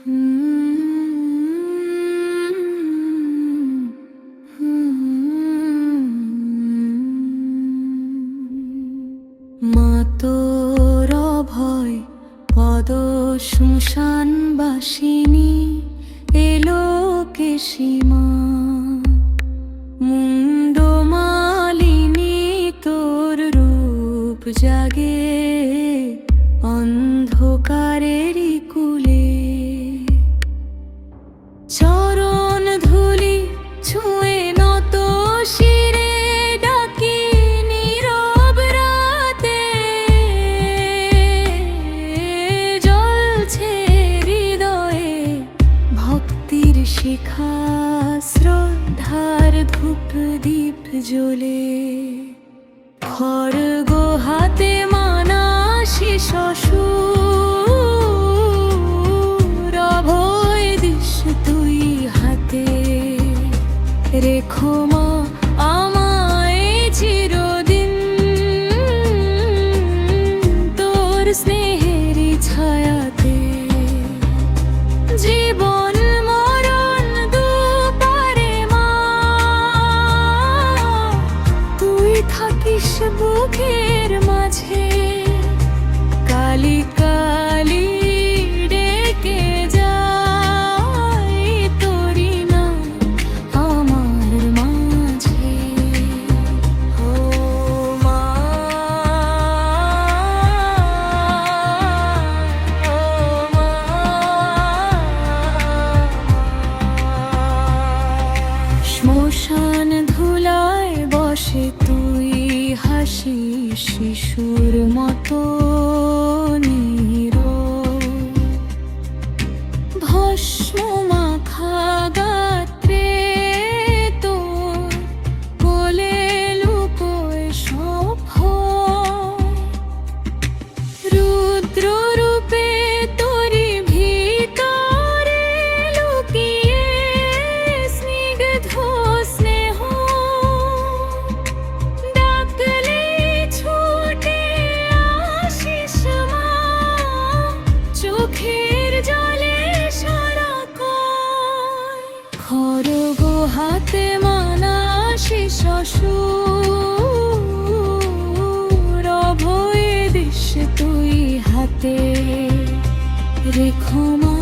মা তোর অভয় পদ শ্মশান বাসিনী এলো কেশিমা মুন্ডমালিনী তোর রূপ জাগে অন্ধকারেরই কুলে চরণ ধুলি ছুঁয়ে নত শিরে ডাকি নীরব রাতে জ্বলছে হৃদয়ে ভক্তির শিখা শ্রদ্ধার ধূপ দীপ জ্বলে খড়গ হাতে মানাসি শ্বশুর অভয় দিস তুই হাতে রেখো মা আমায় চিরদিন তোর স্নেহেরই ছায়াতে জীবন মরণ দুপারে মা তুই থাকিস বুকের মাঝে কালি কালি ডেকে যাই তোরি নাম আমার মাঝে ও মা ও মা শ্মশান ধুলায় বসে তুই হাসি শিশুর মতো নীরব ভস্ম মাখা গাত্রে তোর কোলে লুকোয় সব রুদ্র রূপে তোরি ভিতরে লুকিয়ে স্নিগ্ধ স্নেহ ডাকলে ছুটে আসিস মা চোখের জলে সারা কয় খড়গ হাতে মানাসি শ্বশুর অভয় দিস তুই হাতে রেখো মা